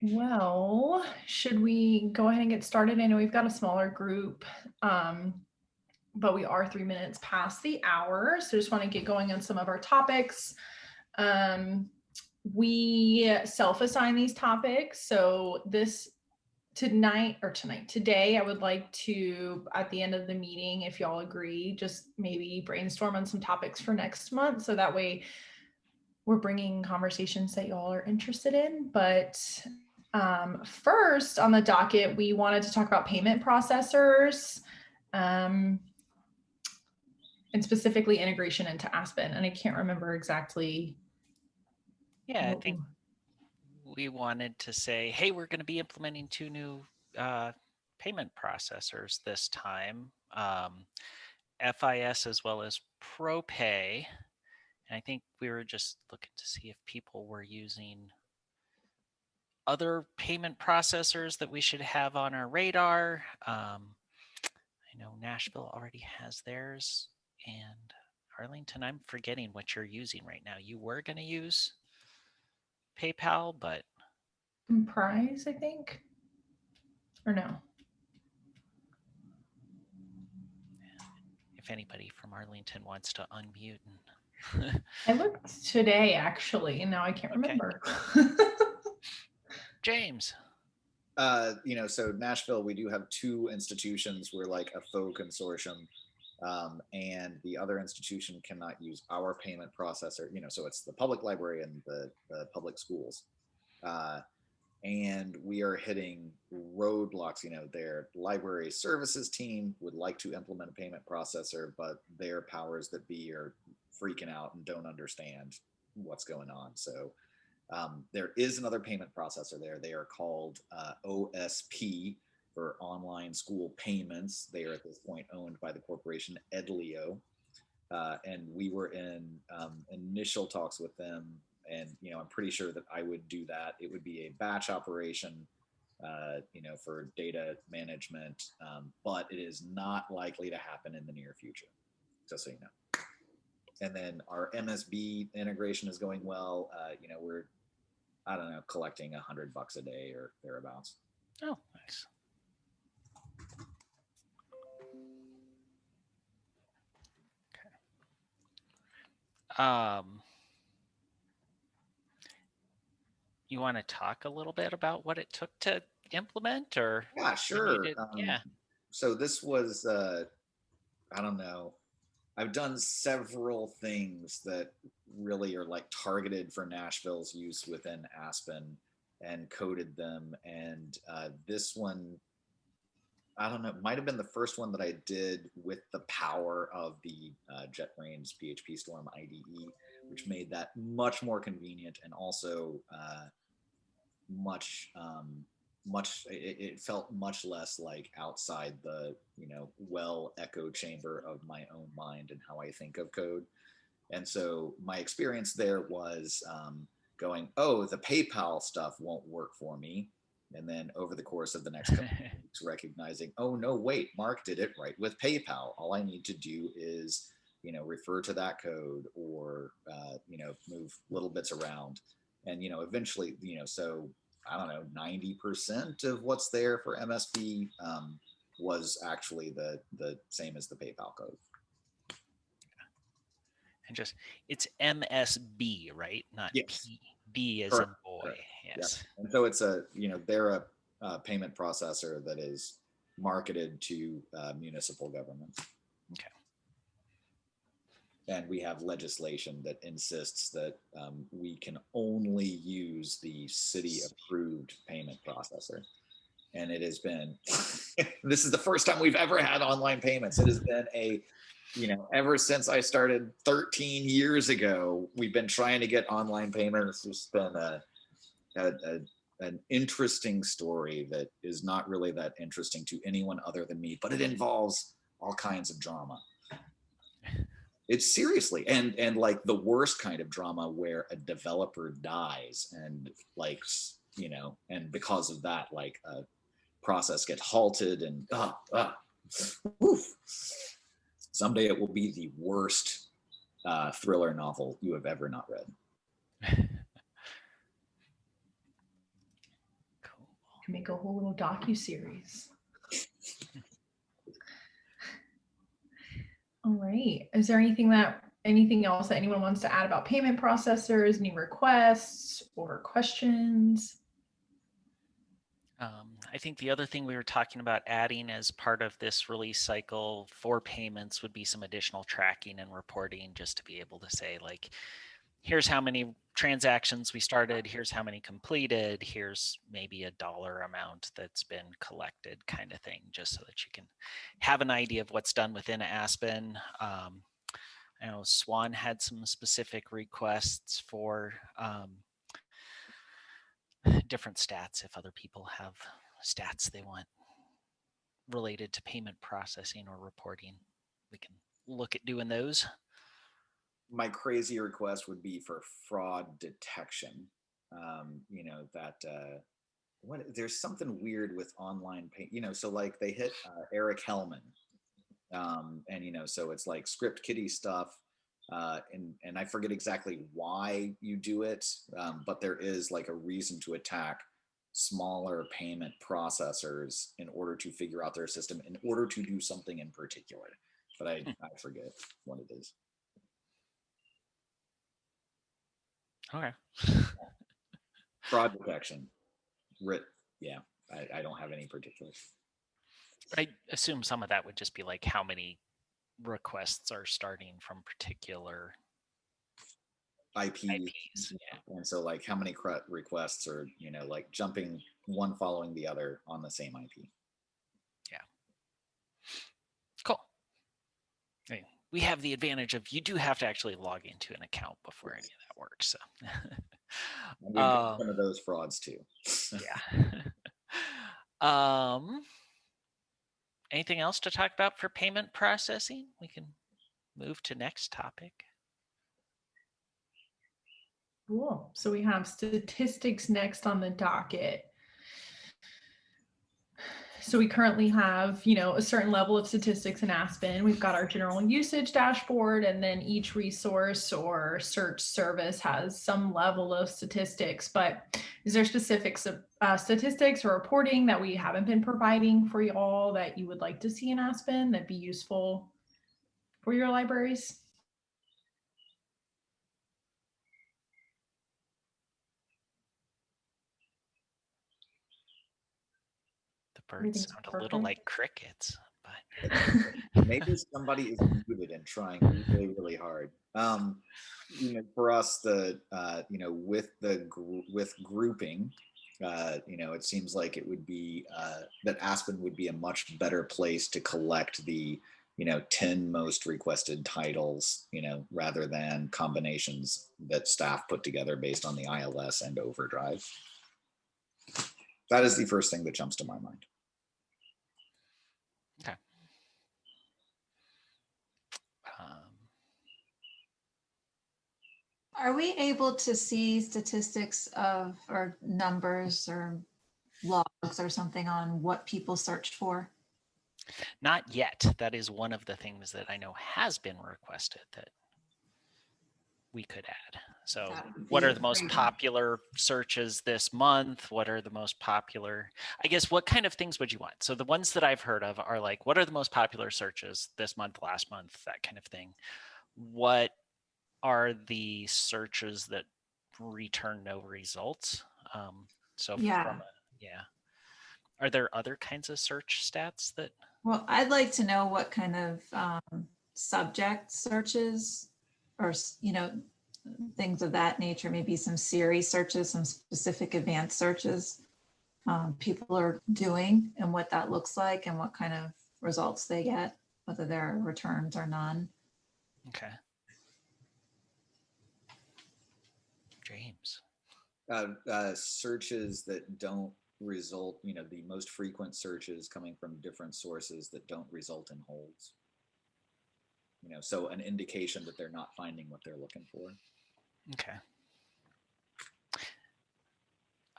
Well, should we go ahead and get started? I know we've got a smaller group, but we are 3 minutes past the hour. So just want to get going on some of our topics. We self-assign these topics. So today, I would like to, at the end of the meeting, if y'all agree, just maybe brainstorm on some topics for next month. So that way we're bringing conversations that y'all are interested in. But first on the docket, we wanted to talk about payment processors, and specifically integration into Aspen. And I can't remember exactly. Yeah, I think we wanted to say, hey, we're going to be implementing 2 new payment processors this time, FIS as well as ProPay. And I think we were just looking to see if people were using other payment processors that we should have on our radar. I know Nashville already has theirs, and Arlington, I'm forgetting what you're using right now. You were going to use PayPal, but Prize, I think, or no? If anybody from Arlington wants to unmute and I looked today actually, and now I can't remember. James. So Nashville, we do have 2 institutions. We're like a faux consortium, and the other institution cannot use our payment processor. So it's the public library and the public schools, and we are hitting roadblocks. Their library services team would like to implement a payment processor, but their powers that be are freaking out and don't understand what's going on. So there is another payment processor there. They are called OSP for Online School Payments. They are at this point owned by the corporation Edlio. And we were in initial talks with them. And, I'm pretty sure that I would do that. It would be a batch operation, for data management, but it is not likely to happen in the near future, just so you know. And then our MSB integration is going well. We're collecting $100 a day or thereabouts. Oh, nice. Okay. You want to talk a little bit about what it took to implement, or? Yeah, sure. So this was, I don't know. I've done several things that really are like targeted for Nashville's use within Aspen and coded them. And this one, I don't know, might have been the first one that I did with the power of the JetBrains PHP Storm IDE, which made that much more convenient and also it felt much less like outside the well echo chamber of my own mind and how I think of code. And so my experience there was going, oh, the PayPal stuff won't work for me. And then over the course of the next couple of weeks, recognizing, oh no, wait, Mark did it right with PayPal. All I need to do is refer to that code or move little bits around. And eventually, so I don't know, 90% of what's there for MSB was actually the same as the PayPal code. And it's MSB, right? Not yes. B as in boy. Correct. Yes. Yeah. And so it's they're a payment processor that is marketed to municipal governments. Okay. And we have legislation that insists that we can only use the city-approved payment processor. And it has been, this is the first time we've ever had online payments. It has been ever since I started 13 years ago, we've been trying to get online payments. It's been an interesting story that is not really that interesting to anyone other than me, but it involves all kinds of drama. It's seriously, and like the worst kind of drama where a developer dies and and because of that, like a process gets halted and someday it will be the worst thriller novel you have ever not read. Can make a whole little docu-series. All right. Is there anything else that anyone wants to add about payment processors, any requests or questions? I think the other thing we were talking about adding as part of this release cycle for payments would be some additional tracking and reporting, just to be able to say, like, here's how many transactions we started, here's how many completed, here's maybe a dollar amount that's been collected, kind of thing, just so that you can have an idea of what's done within Aspen. I know Swan had some specific requests for different stats. If other people have stats they want related to payment processing or reporting, we can look at doing those. My crazy request would be for fraud detection. There's something weird with online pay, so like they hit Eric Hellman, and so it's like script kiddie stuff, and I forget exactly why you do it, but there is like a reason to attack smaller payment processors in order to figure out their system in order to do something in particular, but I forget what it is. Okay. Fraud detection. Yeah, I don't have any particulars. I assume some of that would just be like how many requests are starting from particular IPs. Yeah. And so like how many requests are, like jumping one following the other on the same IP. Yeah. Cool. I mean, we have the advantage of you do have to actually log into an account before any of that works. So we've got some of those frauds too. Yeah. Anything else to talk about for payment processing? We can move to next topic. Cool. So we have statistics next on the docket. So we currently have, a certain level of statistics in Aspen. We've got our general usage dashboard, and then each resource or search service has some level of statistics. But is there specific statistics or reporting that we haven't been providing for you all that you would like to see in Aspen that'd be useful for your libraries? The birds sound a little like crickets, but maybe somebody is muted and trying really, really hard. For us, with grouping, it seems like it would be that Aspen would be a much better place to collect the 10 most requested titles, rather than combinations that staff put together based on the ILS and Overdrive. That is the first thing that jumps to my mind. Okay. Are we able to see statistics or numbers or logs or something on what people search for? Not yet. That is one of the things that I know has been requested that we could add. So what are the most popular searches this month? What are the most popular, I guess, what kind of things would you want? So the ones that I've heard of are like, what are the most popular searches this month, last month, that kind of thing. What are the searches that return no results? Are there other kinds of search stats that? Well, I'd like to know what kind of subject searches or, things of that nature, maybe some series searches, some specific advanced searches people are doing and what that looks like and what kind of results they get, whether there are returns or none. Okay. James. Searches that don't result, the most frequent searches coming from different sources that don't result in holds. So an indication that they're not finding what they're looking for. Okay.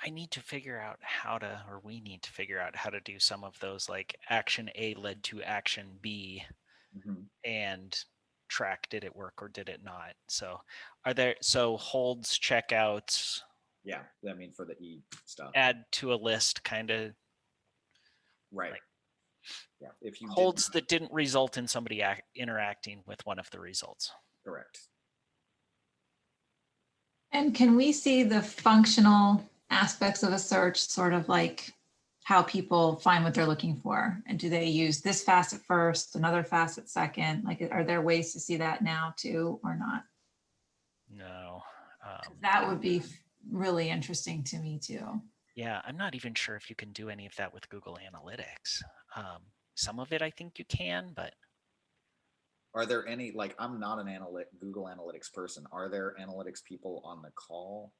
we need to figure out how to do some of those, like action A led to action B, and track, did it work or did it not? So holds, checkouts, Yeah, I mean for the E stuff. Add to a list kind of Right. like Yeah. If you holds that didn't result in somebody interacting with one of the results. correct. And can we see the functional aspects of a search, sort of like how people find what they're looking for? And do they use this facet first, another facet second? Like, are there ways to see that now too, or not? No. 'Cause that would be really interesting to me too. Yeah, I'm not even sure if you can do any of that with Google Analytics. Some of it I think you can, but Are there any, like, I'm not an Google Analytics person. Are there analytics people on the call?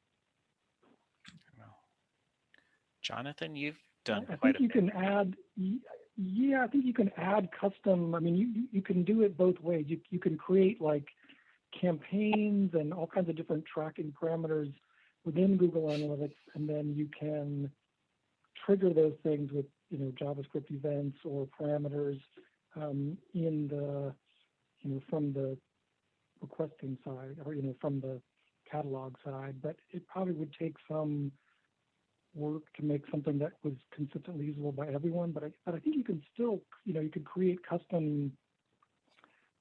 Jonathan, you've done I quite think a you bit. can add, yeah, I think you can add custom, I mean, you can do it both ways. You can create like campaigns and all kinds of different tracking parameters within Google Analytics, and then you can trigger those things with, you know, JavaScript events or parameters in the, you know, from the requesting side, or, you know, from the catalog side. But it probably would take some work to make something that was consistently usable by everyone. But I think you can still, you know, you could create custom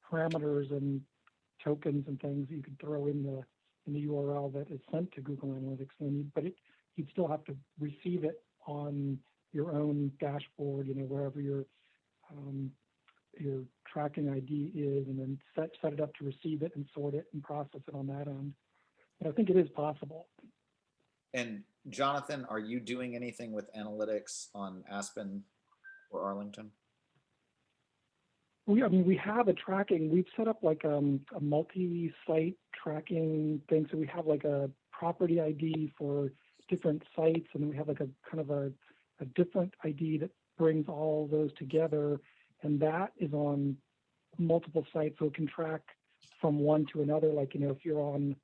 parameters and tokens and things that you could throw in the URL that is sent to Google Analytics. But you'd still have to receive it on your own dashboard, you know, wherever your tracking ID is, and then set it up to receive it and sort it and process it on that end. But I think it is possible. And Jonathan, are you doing anything with analytics on Aspen or Arlington? I mean, we have a tracking. We've set up like a multi-site tracking thing. So we have like a property ID for different sites, and then we have like a kind of a different ID that brings all those together, and that is on multiple sites, so it can track from one to another. Like, you know, if you're on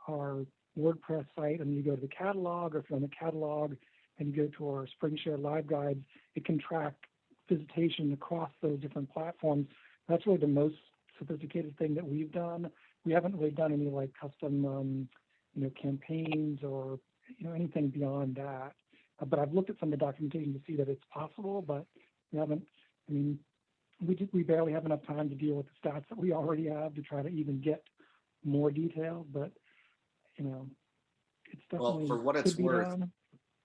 our WordPress site and you go to the catalog, or if you're on the catalog and you go to our SpringShare live guides, it can track visitation across those different platforms. That's really the most sophisticated thing that we've done. We haven't really done any like custom, you know, campaigns or, you know, anything beyond that. But I've looked at some of the documentation to see that it's possible, but we haven't. I mean, we barely have enough time to deal with the stats that we already have to try to even get more detail. But, you know, it's definitely, well, for what it's worth, done.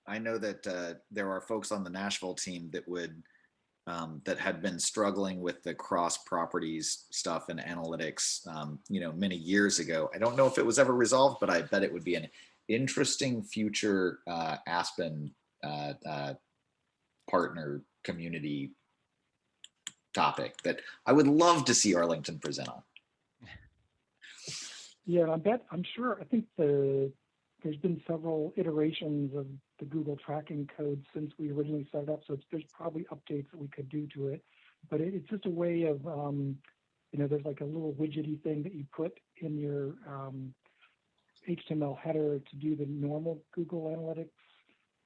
I know that there are folks on the Nashville team that would that had been struggling with the cross properties stuff and analytics, you know, many years ago. I don't know if it was ever resolved, but I bet it would be an interesting future Aspen partner community topic that I would love to see Arlington present on. Yeah, I'm sure. I think there's been several iterations of the Google tracking code since we originally set it up. So there's probably updates that we could do to it. But it's just a way of, you know, there's like a little widgety thing that you put in your HTML header to do the normal Google Analytics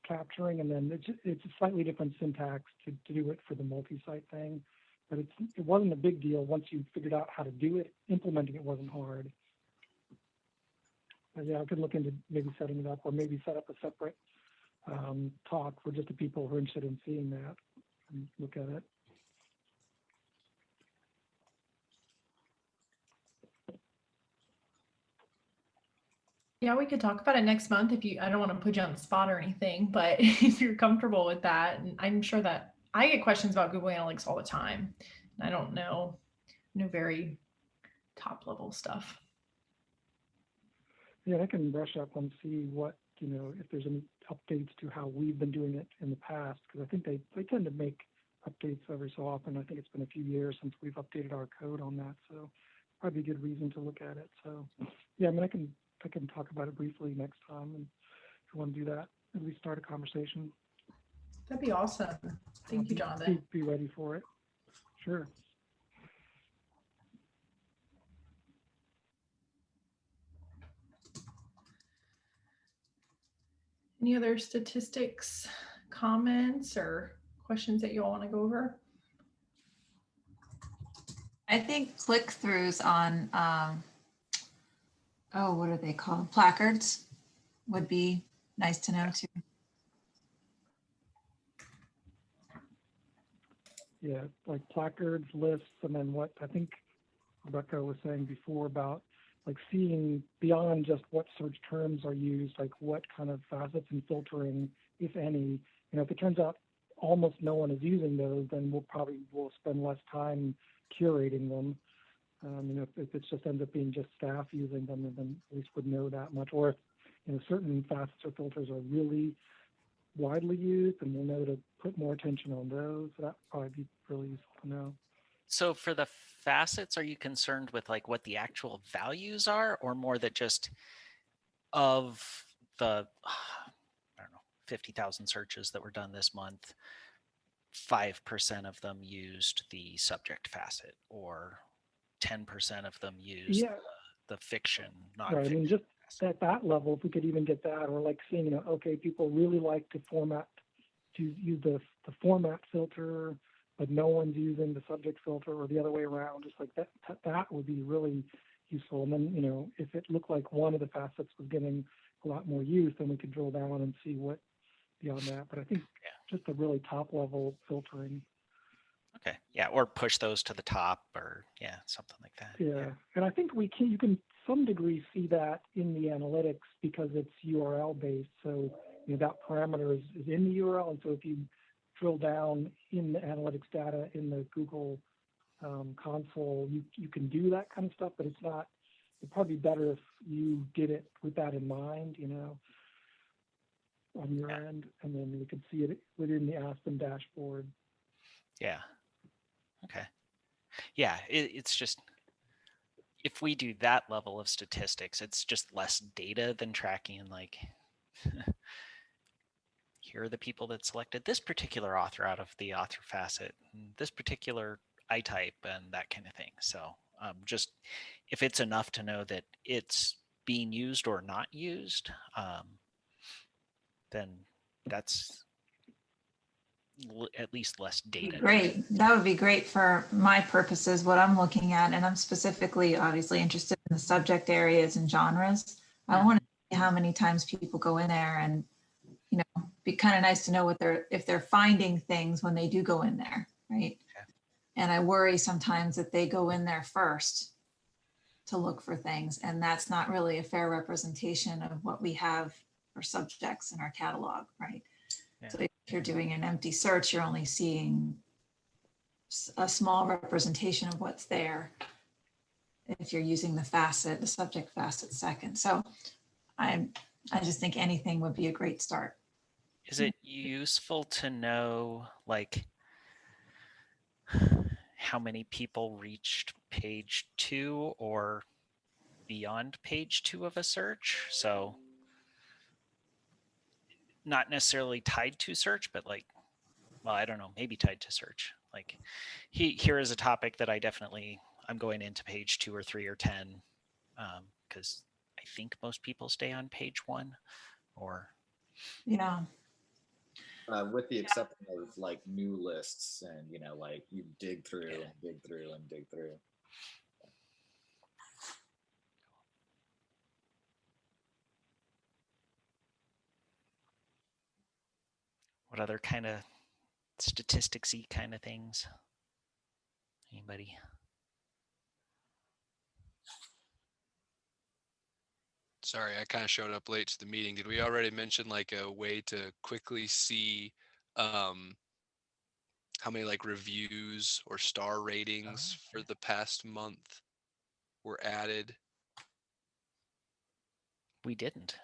capturing. And then it's a slightly different syntax to do it for the multi-site thing. But it wasn't a big deal once you figured out how to do it. Implementing it wasn't hard. Yeah, I could look into maybe setting it up, or maybe set up a separate talk for just the people who are interested in seeing that and look at it. Yeah, we could talk about it next month if you, I don't want to put you on the spot or anything, but if you're comfortable with that. And I'm sure that I get questions about Google Analytics all the time. And I don't know very top level stuff. Yeah, I can brush up and see what, you know, if there's any updates to how we've been doing it in the past, because I think they tend to make updates every so often. I think it's been a few years since we've updated our code on that, so probably a good reason to look at it. So yeah, I mean, I can talk about it briefly next time, and if you want to do that, at least start a conversation. That'd be awesome. Thank you, Jonathan. Be ready for it. Sure. Any other statistics, comments, or questions that you all want to go over? I think click-throughs on, what are they called? Placards would be nice to know too. Yeah, like placards, lists, and then what I think Rebecca was saying before about like seeing beyond just what search terms are used, like what kind of facets and filtering, if any. If it turns out almost no one is using those, then we'll spend less time curating them. If it just ends up being just staff using them, then at least would know that much. Or if certain facets or filters are really widely used, and we'll know to put more attention on those. So that would probably be really useful to know. So for the facets, are you concerned with like what the actual values are, or more that just of the, I don't know, 50,000 searches that were done this month, 5% of them used the subject facet, or 10% of them used the fiction, not right. fiction. I mean, just at that level, if we could even get that, or like seeing, okay, people really like to use the format filter, but no one's using the subject filter, or the other way around. Just like that would be really useful. And then, if it looked like one of the facets was getting a lot more use, then we could drill down and see what beyond that. But I think just the really top level filtering. Okay. Yeah. Or push those to the top, or something like that. Yeah. And I think you can some degree see that in the analytics because it's URL based. So that parameter is in the URL. And so if you drill down in the analytics data in the Google console, you can do that kind of stuff, but it'd probably be better if you did it with that in mind, on your end, and then we could see it within the Aspen dashboard. Yeah. Okay. Yeah. It's just, if we do that level of statistics, it's just less data than tracking like, here are the people that selected this particular author out of the author facet, and this particular I-type, and that kind of thing. So just if it's enough to know that it's being used or not used, then that's at least less data. Great. That would be great for my purposes, what I'm looking at. And I'm specifically, obviously, interested in the subject areas and genres. I want to see how many times people go in there, and, be kind of nice to know if they're finding things when they do go in there, right? Okay. And I worry sometimes that they go in there first to look for things, and that's not really a fair representation of what we have for subjects in our catalog, right? Yeah. So if you're doing an empty search, you're only seeing a small representation of what's there if you're using the subject facet second. So I just think anything would be a great start. Is it useful to know like how many people reached page 2 or beyond page 2 of a search? So not necessarily tied to search, but like, well, I don't know, maybe tied to search. Like here is a topic that I'm going into page 2 or 3 or 10, because I think most people stay on page 1, or with the exception of like new lists and like you dig through and dig through and dig through. what other kind of statistics-y kind of things? Anybody? Sorry, I kind of showed up late to the meeting. Did we already mention like a way to quickly see how many like reviews or star ratings for the past month were added? We didn't.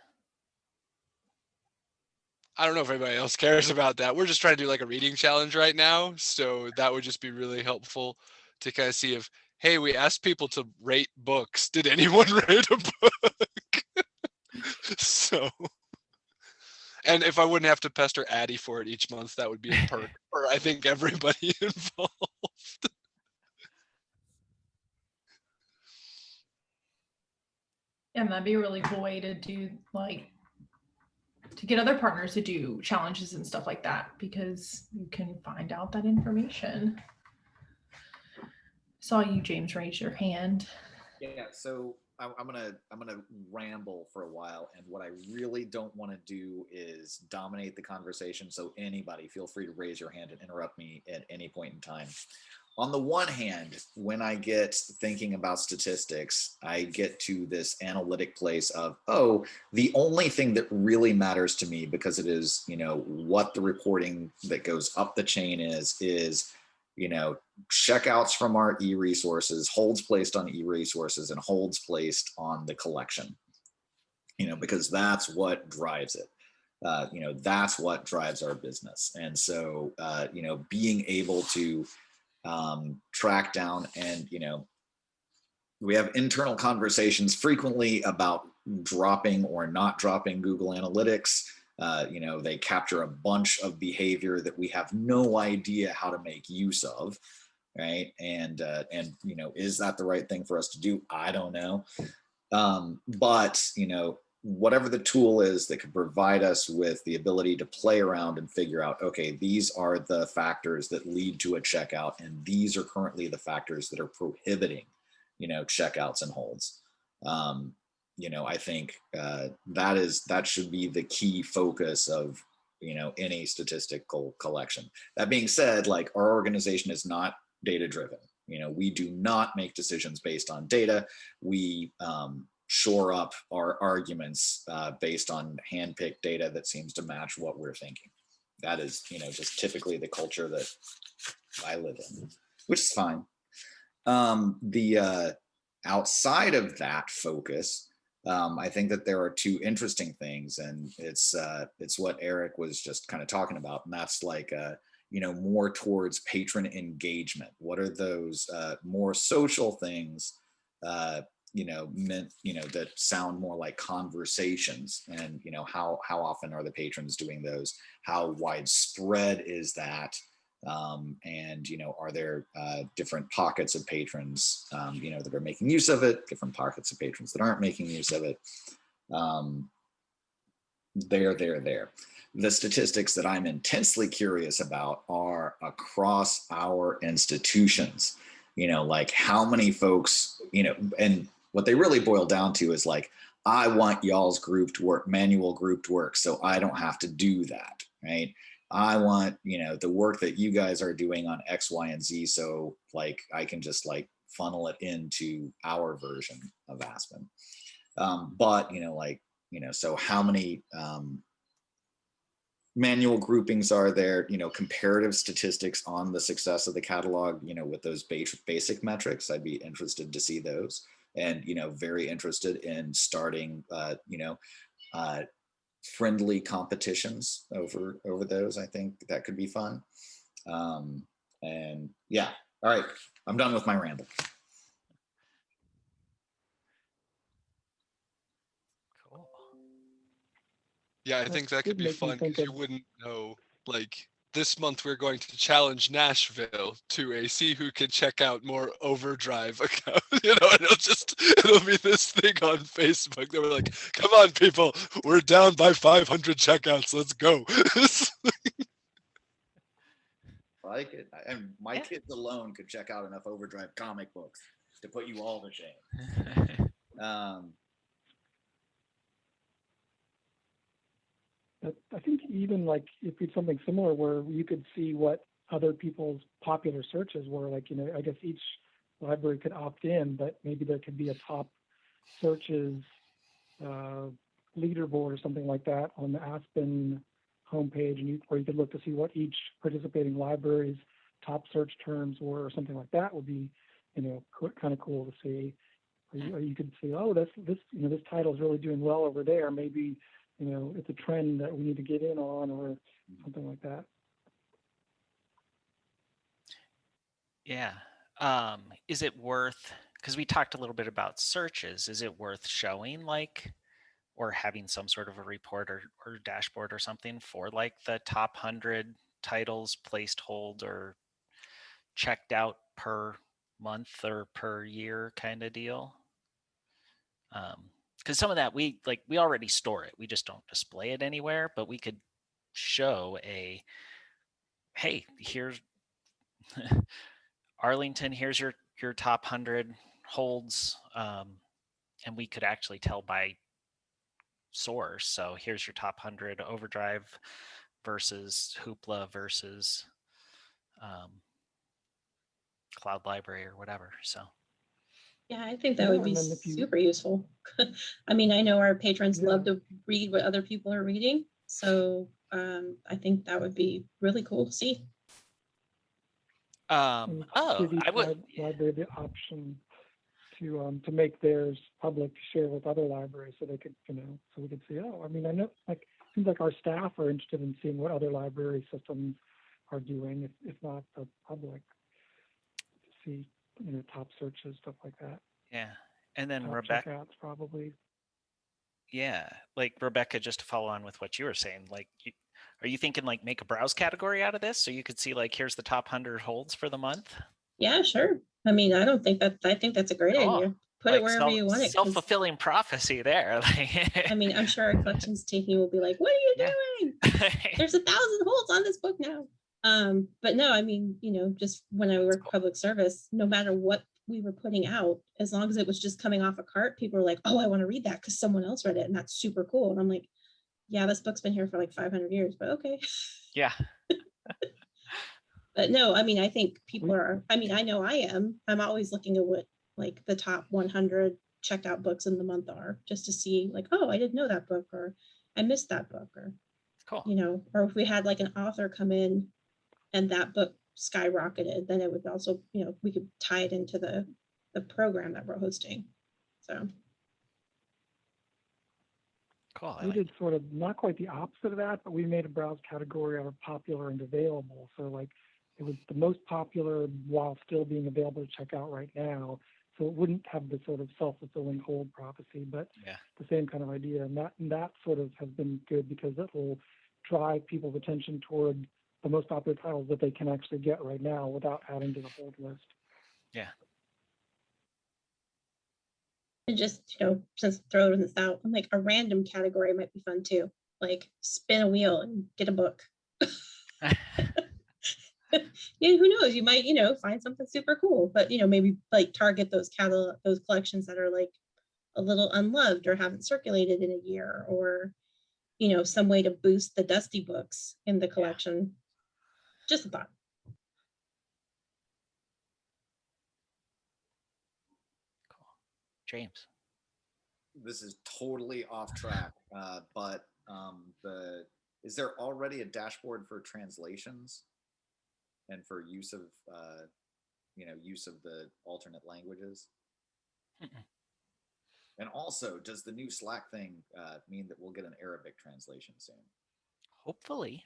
I don't know if anybody else cares about that. We're just trying to do like a reading challenge right now. So that would just be really helpful to kind of see if, hey, we asked people to rate books. Did anyone rate a book? So, and if I wouldn't have to pester Addie for it each month, that would be a perk for I think everybody involved. And that'd be a really cool way to do to get other partners to do challenges and stuff like that, because you can find out that information. Saw you, James, raise your hand. Yeah, so I'm gonna ramble for a while, and what I really don't want to do is dominate the conversation. So anybody, feel free to raise your hand and interrupt me at any point in time. On the one hand, when I get thinking about statistics, I get to this analytic place of, oh, the only thing that really matters to me, because it is, what the reporting that goes up the chain is, checkouts from our e-resources, holds placed on e-resources, and holds placed on the collection, because that's what drives it. That's what drives our business. And so, being able to track down, and we have internal conversations frequently about dropping or not dropping Google Analytics. They capture a bunch of behavior that we have no idea how to make use of, right? And is that the right thing for us to do? I don't know. But whatever the tool is that can provide us with the ability to play around and figure out, okay, these are the factors that lead to a checkout, and these are currently the factors that are prohibiting, checkouts and holds. I think that should be the key focus of, any statistical collection. That being said, like, our organization is not data driven. We do not make decisions based on data. We shore up our arguments based on handpicked data that seems to match what we're thinking. That is, just typically the culture that I live in, which is fine. The outside of that focus, I think that there are two interesting things, and it's what Eric was just kind of talking about, and that's like more towards patron engagement. What are those more social things that sound more like conversations, and how often are the patrons doing those? How widespread is that? And are there different pockets of patrons that are making use of it, different pockets of patrons that aren't making use of it? There. The statistics that I'm intensely curious about are across our institutions, like how many folks, and what they really boil down to is like, I want y'all's manual grouped work, so I don't have to do that, right? I want, the work that you guys are doing on X, Y, and Z, so like I can just like funnel it into our version of Aspen. But so how many manual groupings are there? Comparative statistics on the success of the catalog, with those basic metrics. I'd be interested to see those, and very interested in starting friendly competitions over those. I think that could be fun. And yeah, all right, I'm done with my ramble. Cool. Yeah, I think that could be fun, because you wouldn't know, like, this month we're going to challenge Nashville to a see who can check out more Overdrive account, and it'll be this thing on Facebook that we're like, come on people, we're down by 500 checkouts, let's go. Like it. And my kids alone could check out enough Overdrive comic books to put you all to shame. I think even like if it's something similar where you could see what other people's popular searches were, like, I guess each library could opt in, but maybe there could be a top searches leaderboard or something like that on the Aspen homepage, and where you could look to see what each participating library's top search terms were, or something like that would be, kind of cool to see. Or you could see, oh, this title is really doing well over there. Maybe it's a trend that we need to get in on, or something like that. Yeah. Is it worth, because we talked a little bit about searches, is it worth showing like, or having some sort of a report or dashboard or something for like the top 100 titles placed hold or checked out per month or per year kind of deal? Because some of that we already store it, we just don't display it anywhere, but we could show hey, here's Arlington, here's your top 100 holds, and we could actually tell by source. So here's your top 100 Overdrive versus Hoopla versus Cloud Library or whatever. So Yeah, I think that Yeah, would be and then if you- super useful. I mean, I know our patrons Yeah. love to read what other people are reading. So I think that would be really cool to see. and give each I would. library the option to make theirs public to share with other libraries, so they could, so we could see. Oh, I mean, I know, like, it seems like our staff are interested in seeing what other library systems are doing, if not the public, to see, top searches, stuff like that. Yeah, and then Top Rebecca. checkouts, probably. Yeah, like Rebecca, just to follow on with what you were saying, like, are you thinking like make a browse category out of this so you could see like here's the top 100 holds for the month? Yeah, sure. I mean, I think that's a great Cool. idea. Put Like it wherever you want it. 'Cause, self-fulfilling prophecy there. I mean, I'm sure our collections team will be like, "What are you doing? There's 1,000 holds on this book now." But no, I mean, just when I worked cool. public service, no matter what we were putting out, as long as it was just coming off a cart, people were like, "Oh, I want to read that because someone else read it, and that's super cool." And I'm like, "Yeah, this book's been here for like 500 years, but okay." Yeah. But no, I mean, I think people are, I mean, I know I am. I'm always looking at what like the top 100 checked out books in the month are, just to see like, oh, I didn't know that book, or I missed that book, or, cool. Or if we had like an author come in and that book skyrocketed, then it would also, we could tie it into the program that we're hosting. So. Cool. We did sort of not quite the opposite of that, but we made a browse category out of popular and available. So like it was the most popular while still being available to check out right now. So it wouldn't have the sort of self-fulfilling hold prophecy, but the same kind of idea. And that sort of has been good because it will drive people's attention toward the most popular titles that they can actually get right now without adding to the hold list. Yeah. And just, since throwing this out, I'm like, a random category might be fun too. Like spin a wheel and get a book. Yeah, who knows? You might, find something super cool, but maybe like target those collections that are like a little unloved or haven't circulated in a year, or some way to boost the dusty books in the collection. Just a thought. Cool. James. This is totally off track, but is there already a dashboard for translations and for use of the alternate languages? And also, does the new Slack thing mean that we'll get an Arabic translation soon? Hopefully.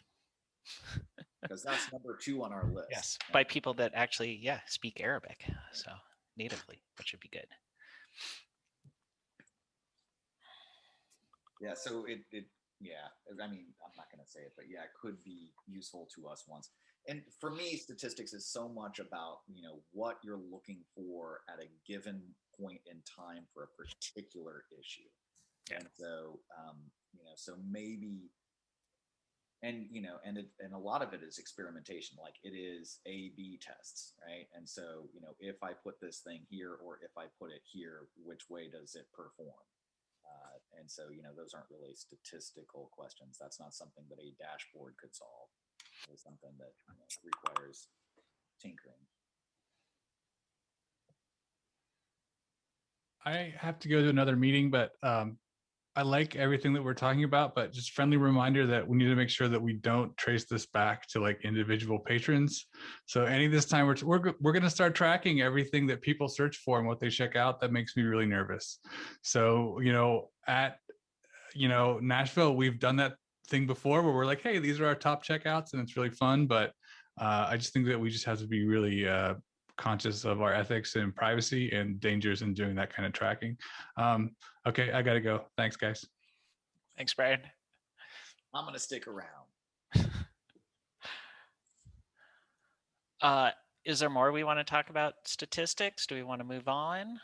Because that's number 2 on our list. Yes, by people that actually, speak Arabic, so natively, which should be good. Yeah, so I mean, I'm not going to say it, but yeah, it could be useful to us once. And for me, statistics is so much about, what you're looking for at a given point in time for a particular issue. Yeah. And so, so maybe, and a lot of it is experimentation, like it is A/B tests, right? And so, if I put this thing here or if I put it here, which way does it perform? And so, those aren't really statistical questions. That's not something that a dashboard could solve. It's something that requires tinkering. I have to go to another meeting, but I like everything that we're talking about, but just friendly reminder that we need to make sure that we don't trace this back to like individual patrons. So any this time we're going to start tracking everything that people search for and what they check out. That makes me really nervous. So, at Nashville, we've done that thing before where we're like, hey, these are our top checkouts, and it's really fun. But I just think that we just have to be really conscious of our ethics and privacy and dangers in doing that kind of tracking. Okay, I gotta go. Thanks, guys. Thanks, Brian. I'm gonna stick around. Is there more we want to talk about statistics? Do we want to move on?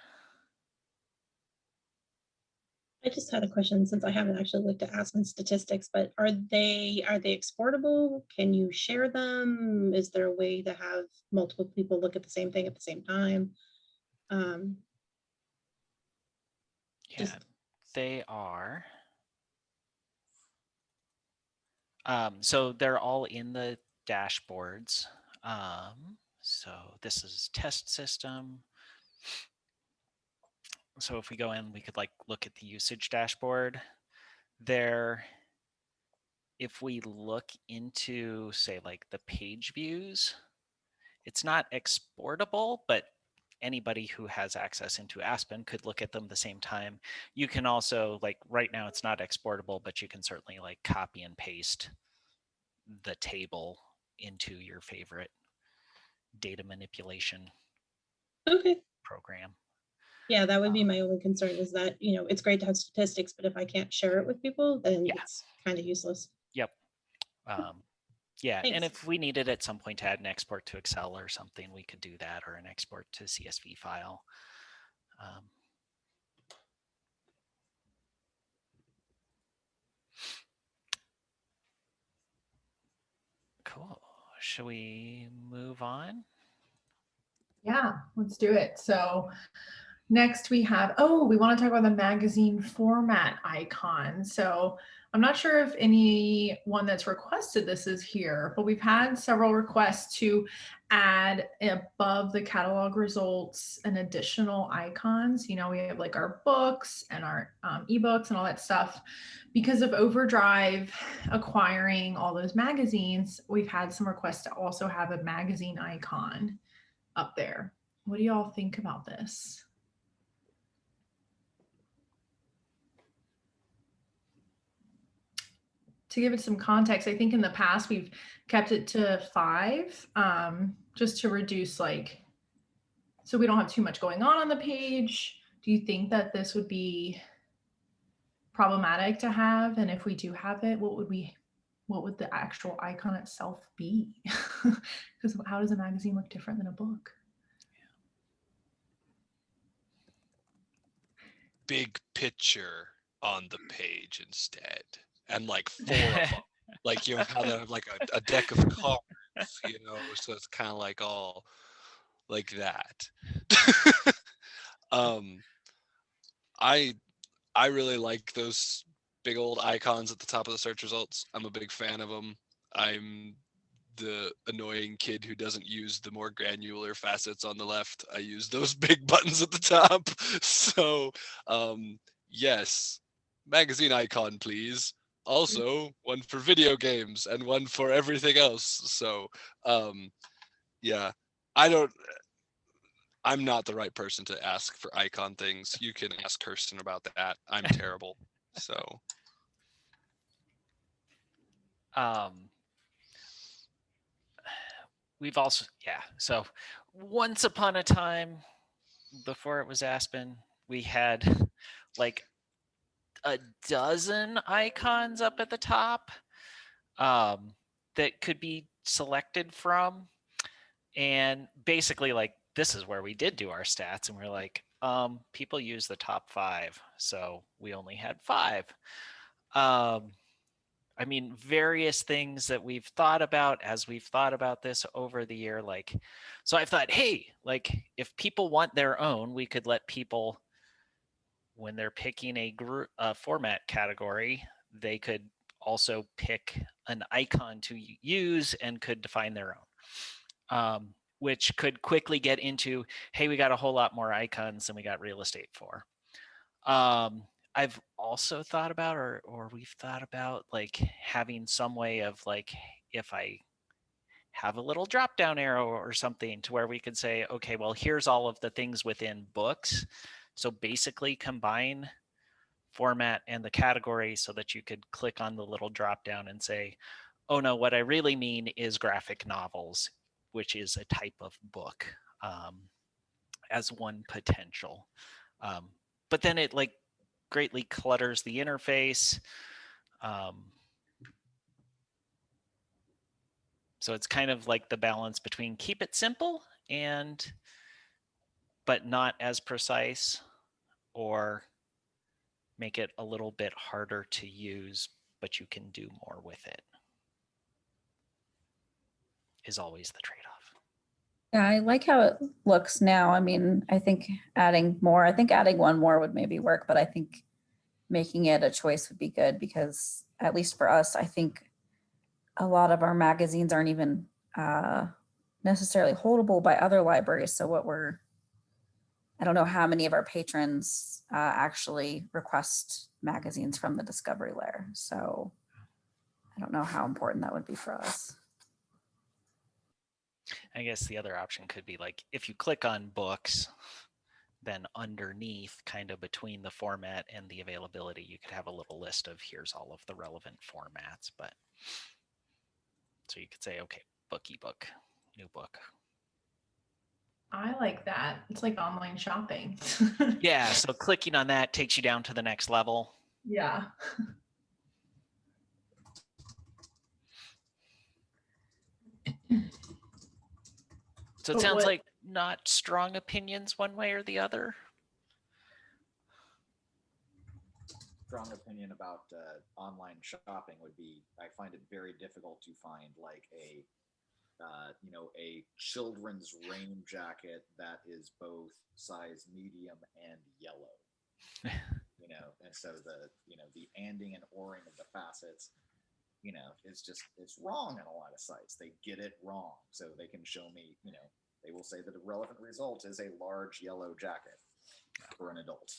I just had a question, since I haven't actually looked at Aspen statistics, but are they exportable? Can you share them? Is there a way to have multiple people look at the same thing at the same time? Yeah, Just they are. So they're all in the dashboards. So this is test system. So if we go in, we could like look at the usage dashboard there. If we look into, say, like the page views, it's not exportable, but anybody who has access into Aspen could look at them at the same time. You can also, like right now it's not exportable, but you can certainly like copy and paste the table into your favorite data manipulation okay. program. Yeah, that would be my only concern is that, you know, it's great to have statistics, but if I can't share it with people, then Yeah. it's kind of useless. Yep. Yeah, and Thanks. if we needed at some point to add an export to Excel or something, we could do that, or an export to CSV file. Cool. Should we move on? Yeah, let's do it. So next we have, we want to talk about the magazine format icon. So I'm not sure if anyone that's requested this is here, but we've had several requests to add above the catalog results an additional icons. You know, we have like our books and our ebooks and all that stuff. Because of Overdrive acquiring all those magazines, we've had some requests to also have a magazine icon up there. What do y'all think about this? To give it some context, I think in the past we've kept it to 5, just to reduce so we don't have too much going on the page. Do you think that this would be problematic to have? And if we do have it, what would the actual icon itself be? Because how does a magazine look different than a book? Big picture on the page instead, and like 4 of them. Like you have like a deck of cards, you know, so it's kind of like all like that. I really like those big old icons at the top of the search results. I'm a big fan of them. I'm the annoying kid who doesn't use the more granular facets on the left. I use those big buttons at the top. So yes, magazine icon please. Also one for video games and one for everything else. So yeah, I'm not the right person to ask for icon things. You can ask Kirsten about that. I'm terrible. So we've also, so once upon a time, before it was Aspen, we had like a dozen icons up at the top that could be selected from. And basically, like, this is where we did do our stats, and we're like, people use the top 5, so we only had 5. I mean, various things that we've thought about as we've thought about this over the year, like, so I've thought, hey, like, if people want their own, we could let people, when they're picking a group format category, they could also pick an icon to use and could define their own, which could quickly get into, hey, we got a whole lot more icons than we got real estate for. I've also thought about, or we've thought about, like having some way of, like, if I have a little drop down arrow or something to where we could say, okay, well, here's all of the things within books. So basically combine format and the category so that you could click on the little drop down and say, oh no, what I really mean is graphic novels, which is a type of book, as one potential. But then it like greatly clutters the interface. So it's kind of like the balance between keep it simple but not as precise, or make it a little bit harder to use, but you can do more with it, is always the trade-off. Yeah, I like how it looks now. I mean, I think adding one more would maybe work, but I think making it a choice would be good because at least for us, I think a lot of our magazines aren't even necessarily holdable by other libraries. So I don't know how many of our patrons actually request magazines from the Discovery Lair. So I don't know how important that would be for us. I guess the other option could be like if you click on books, then underneath, kind of between the format and the availability, you could have a little list of here's all of the relevant formats. But so you could say, okay, book, ebook, new book. I like that. It's like online shopping. Yeah, so clicking on that takes you down to the next level. Yeah. So it sounds like not strong opinions one way or the other. Strong opinion about online shopping would be, I find it very difficult to find like a children's rain jacket that is both size medium and yellow. And so the anding and oring of the facets, it's wrong in a lot of sites. They get it wrong. So they can show me, they will say that a relevant result is a large yellow jacket for an adult.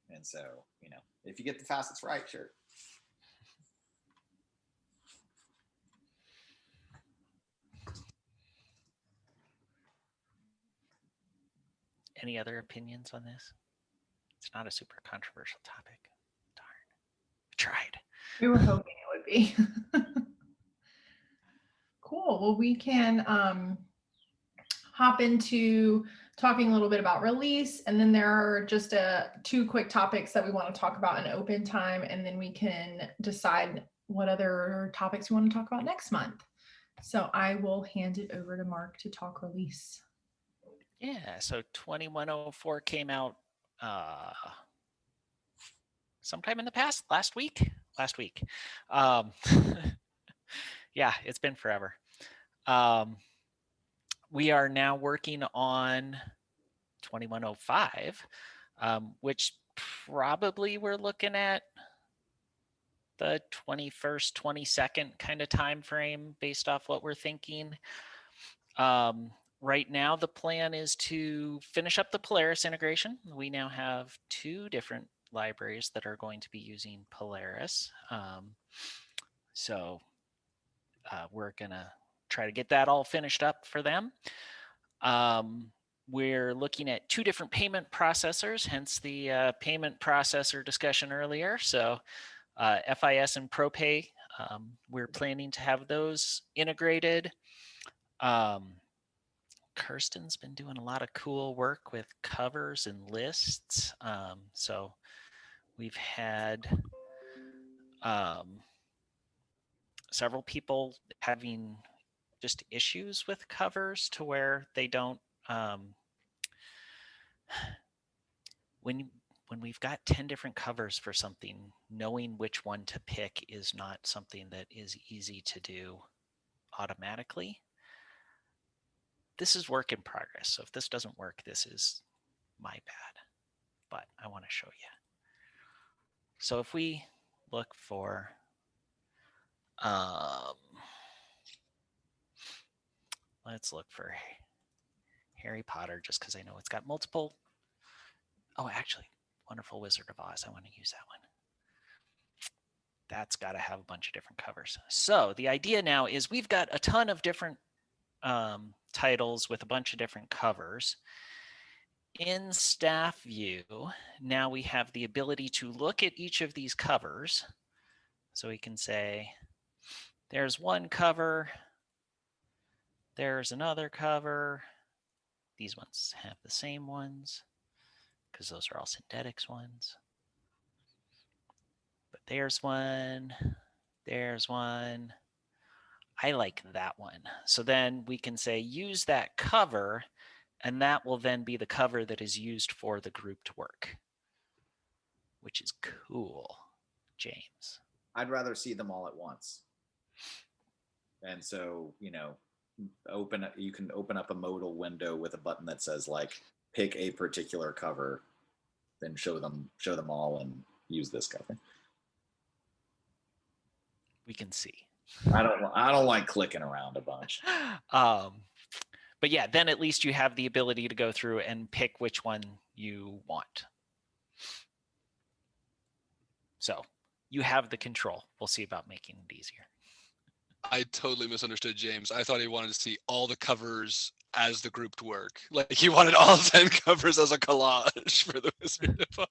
And so, if you get the facets right, sure. Any other opinions on this? It's not a super controversial topic. Darn. I tried. We were hoping it would be. Cool. Well, we can hop into talking a little bit about release, and then there are just two quick topics that we want to talk about in open time, and then we can decide what other topics we want to talk about next month. So I will hand it over to Mark to talk release. Yeah, so 2104 came out sometime in the past, last week. Yeah, it's been forever. We are now working on 2105, which probably we're looking at the 21st, 22nd kind of time frame based off what we're thinking. Right now, the plan is to finish up the Polaris integration. We now have 2 different libraries that are going to be using Polaris. So we're going to try to get that all finished up for them. We're looking at 2 different payment processors, hence the payment processor discussion earlier. So FIS and ProPay, we're planning to have those integrated. Kirsten's been doing a lot of cool work with covers and lists. So we've had several people having just issues with covers to where they don't, when we've got 10 different covers for something, knowing which one to pick is not something that is easy to do automatically. This is work in progress. So if this doesn't work, this is my bad, but I want to show you. So if we look for, let's look for Harry Potter, just because I know it's got multiple. Oh, actually, Wonderful Wizard of Oz. I want to use that one. That's got to have a bunch of different covers. So the idea now is we've got a ton of different titles with a bunch of different covers. In staff view, now we have the ability to look at each of these covers. So we can say, there's one cover, there's another cover. These ones have the same ones because those are all synthetics ones. But there's one, there's one. I like that one. So then we can say, use that cover, and that will then be the cover that is used for the grouped work, which is cool. James. I'd rather see them all at once. And so, you can open up a modal window with a button that says like pick a particular cover, then show them all and use this cover. We can see. I don't like clicking around a bunch. But yeah, then at least you have the ability to go through and pick which one you want. So you have the control. We'll see about making it easier. I totally misunderstood James. I thought he wanted to see all the covers as the grouped work. Like he wanted all 10 covers as a collage for the Wizard of Oz.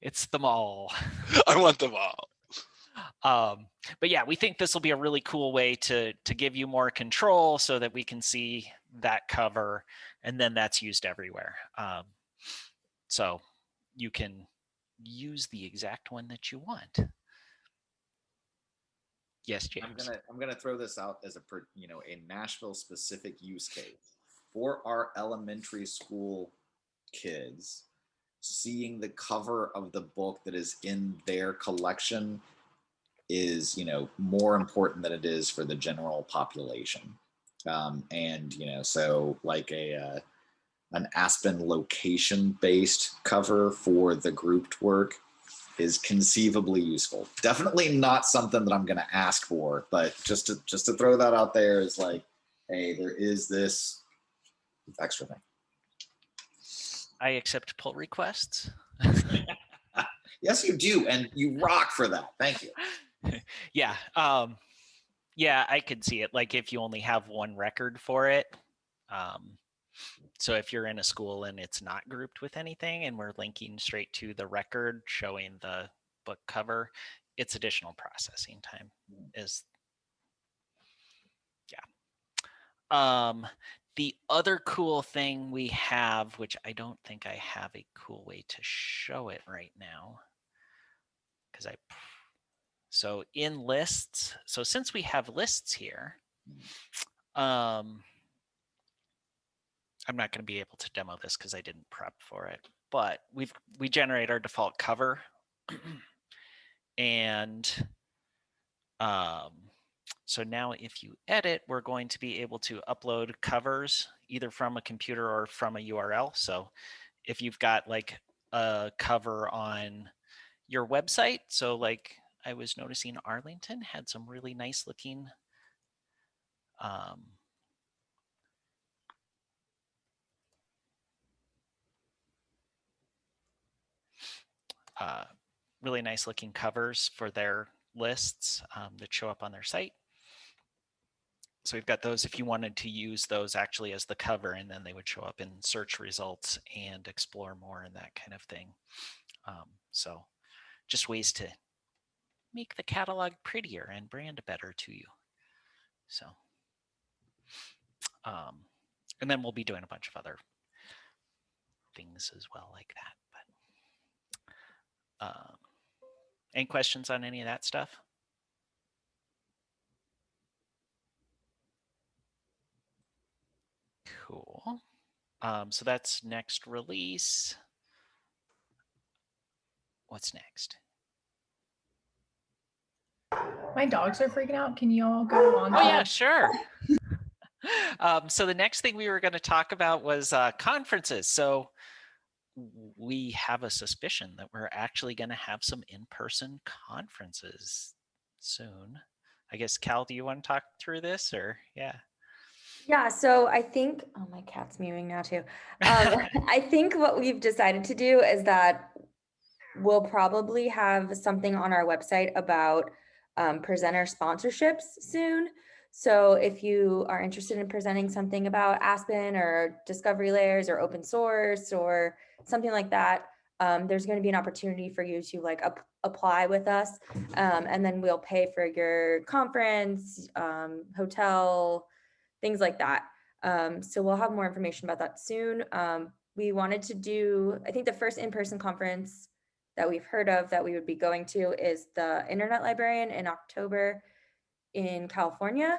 It's them all. I want them all. But yeah, we think this will be a really cool way to give you more control so that we can see that cover, and then that's used everywhere. So you can use the exact one that you want. Yes, James. I'm gonna throw this out as a Nashville specific use case for our elementary school kids. Seeing the cover of the book that is in their collection is more important than it is for the general population. And so like an Aspen location based cover for the grouped work is conceivably useful. Definitely not something that I'm going to ask for, but just to throw that out there is like, hey, there is this extra thing. I accept pull requests. Yes, you do, and you rock for that. Thank you. Yeah. Yeah, I could see it. Like if you only have one record for it. So if you're in a school and it's not grouped with anything and we're linking straight to the record showing the book cover, it's additional processing time the other cool thing we have, which I don't think I have a cool way to show it right now, so in lists, so since we have lists here, I'm not going to be able to demo this because I didn't prep for it, but we generate our default cover, and so now if you edit, we're going to be able to upload covers either from a computer or from a URL. So if you've got like a cover on your website, so like I was noticing Arlington had some really nice looking really nice looking covers for their lists that show up on their site. So we've got those if you wanted to use those actually as the cover, and then they would show up in search results and explore more and that kind of thing. So just ways to make the catalog prettier and brand better to you. So, and then we'll be doing a bunch of other things as well like that. But any questions on any of that stuff? Cool. So that's next release. What's next? My dogs are freaking out. Can you all go on? Oh yeah, sure. So the next thing we were going to talk about was conferences. So we have a suspicion that we're actually going to have some in-person conferences soon. I guess, Cal, do you want to talk through this, or yeah? Yeah, so I think, oh, my cat's mewing now too. I think what we've decided to do is that we'll probably have something on our website about presenter sponsorships soon. So if you are interested in presenting something about Aspen or discovery layers or open source or something like that, there's going to be an opportunity for you to like apply with us, and then we'll pay for your conference, hotel, things like that. So we'll have more information about that soon. We wanted to do, I think the first in-person conference that we've heard of that we would be going to is the Internet Librarian in October in California.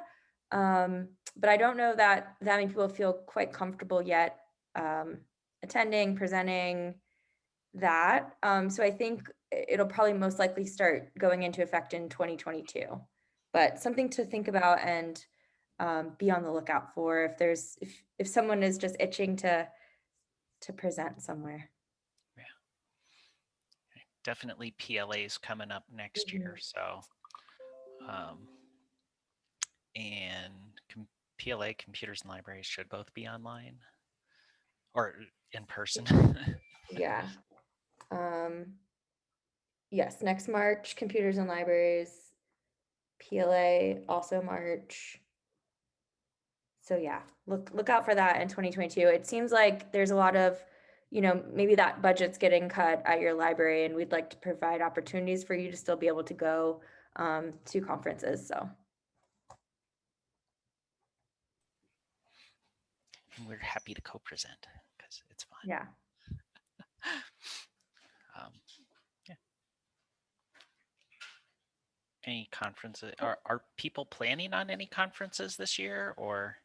But I don't know that many people feel quite comfortable yet attending, presenting that. So I think it'll probably most likely start going into effect in 2022. But something to think about, and be on the lookout for if someone is just itching to present somewhere. Definitely PLA's coming up next year. So, and PLA computers and libraries should both be online or in person. Yeah. Yes, next March, computers and libraries, PLA also March. So yeah, look out for that in 2022. It seems like there's a lot of, maybe that budget's getting cut at your library, and we'd like to provide opportunities for you to still be able to go to conferences. So. And we're happy to co-present because it's fun. Yeah. Yeah. Any conferences? Are people planning on any conferences this year, or?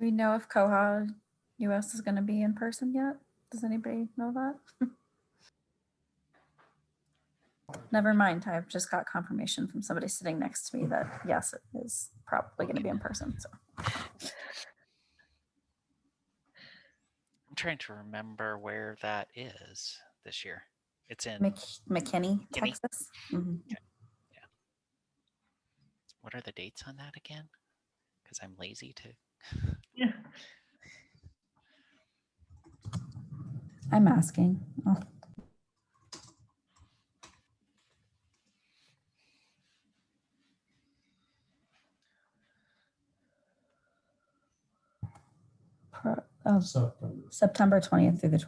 We know if Quahog US is going to be in person yet? Does anybody know that? Never mind. I've just got confirmation from somebody sitting next to me that yes, it is probably going to be in person. So I'm trying to remember where that is this year. It's in McKinney, Texas. Mm-hmm. Okay. Yeah. What are the dates on that again? Because I'm lazy to. Yeah. I'm asking. Oh. September 20th through the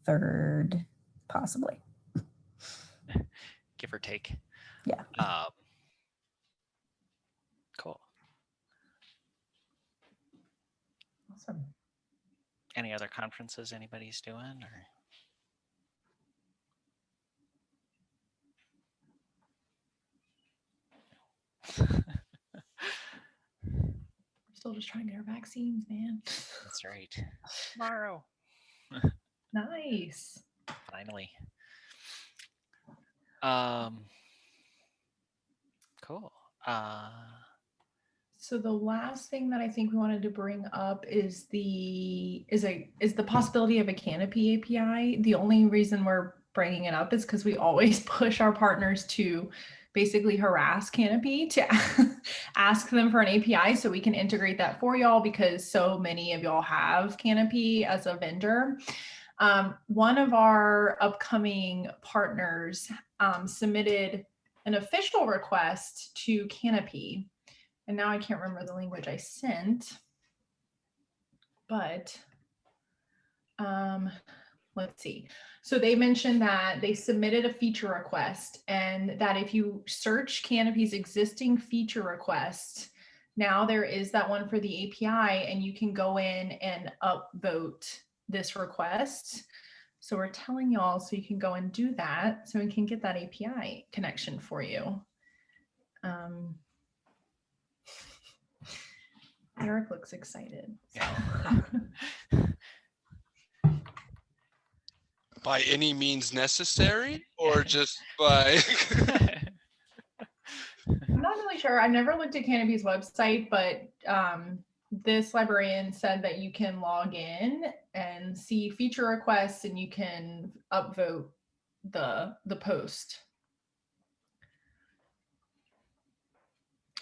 23rd, possibly. Give or take. Yeah. Cool. Awesome. Any other conferences anybody's doing, or? We're still just trying to get our vaccines, man. That's right. Tomorrow. Nice. Finally. Cool. So the last thing that I think we wanted to bring up is the possibility of a Canopy API. The only reason we're bringing it up is because we always push our partners to basically harass Canopy to ask them for an API so we can integrate that for y'all, because so many of y'all have Canopy as a vendor. One of our upcoming partners submitted an official request to Canopy. And now I can't remember the language I sent, but let's see. So they mentioned that they submitted a feature request, and that if you search Canopy's existing feature request, now there is that one for the API, and you can go in and upvote this request. So we're telling y'all so you can go and do that so we can get that API connection for you. Eric looks excited. So. By any means necessary, or just by? I'm not really sure. I've never looked at Canopy's website, but this librarian said that you can log in and see feature requests, and you can upvote the post.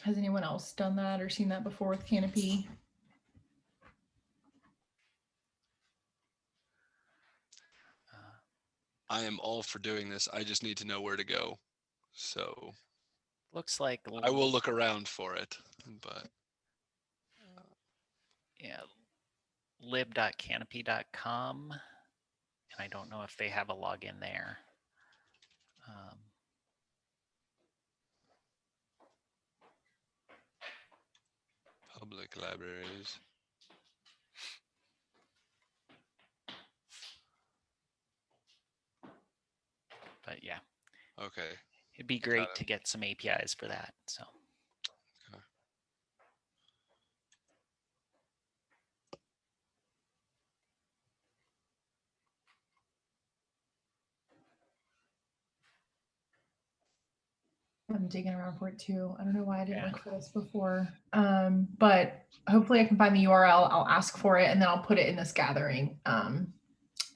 Has anyone else done that or seen that before with Canopy? I am all for doing this. I just need to know where to go. So looks like I will look around for it, but yeah, lib.canopy.com, and I don't know if they have a login there. Public libraries. But yeah. Okay. It'd be great to get some APIs for that. So. Okay. I'm digging around for it too. I don't know why I didn't Yeah. look for this before. But hopefully I can find the URL. I'll ask for it and then I'll put it in this gathering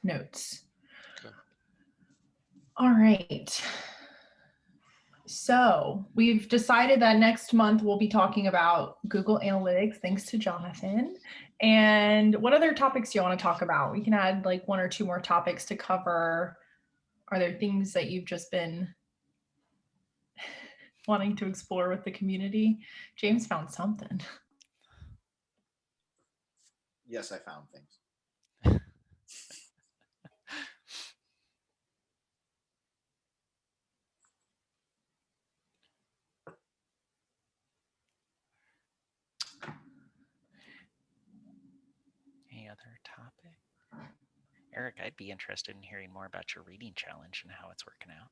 notes. Okay. All right. So we've decided that next month we'll be talking about Google Analytics, thanks to Jonathan. And what other topics do you want to talk about? We can add like 1 or 2 more topics to cover. Are there things that you've just been wanting to explore with the community? James found something. Yes, I found things. Any other topic? Eric, I'd be interested in hearing more about your reading challenge and how it's working out.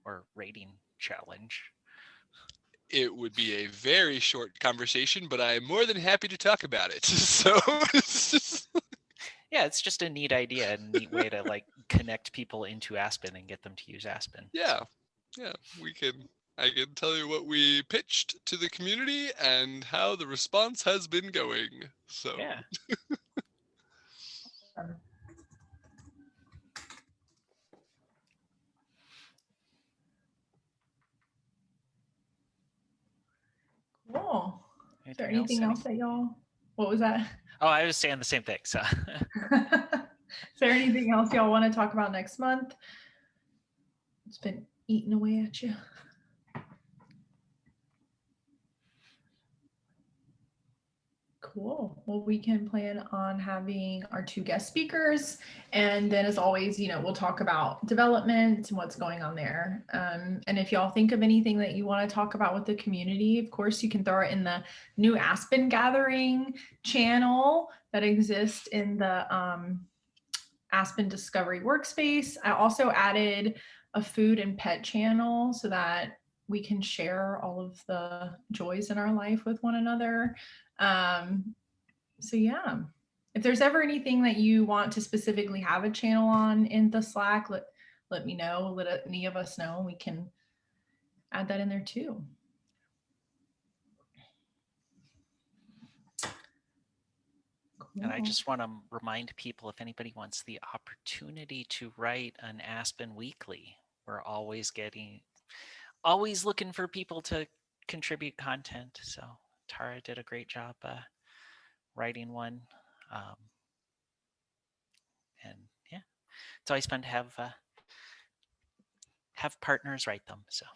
Or rating challenge. It would be a very short conversation, but I am more than happy to talk about it. So yeah, it's just a neat idea and neat way to like connect people into Aspen and get them to use Aspen. Yeah, I can tell you what we pitched to the community and how the response has been going. So yeah. Cool. Is there Anything anything else that y'all, what was that? Oh, I was saying the same thing. So is there anything else y'all want to talk about next month? It's been eating away at you. Cool. Well, we can plan on having our 2 guest speakers. And then as always, you know, we'll talk about development and what's going on there. And if y'all think of anything that you want to talk about with the community, of course, you can throw it in the new Aspen Gathering channel that exists in the Aspen Discovery Workspace. I also added a food and pet channel so that we can share all of the joys in our life with one another. So yeah, if there's ever anything that you want to specifically have a channel on in the Slack, let me know, let any of us know, and we can add that in there too. And I just want to remind people, if anybody wants the opportunity to write an Aspen Weekly, we're always looking for people to contribute content. So Tara did a great job writing one. And yeah, it's always fun to have partners write them. So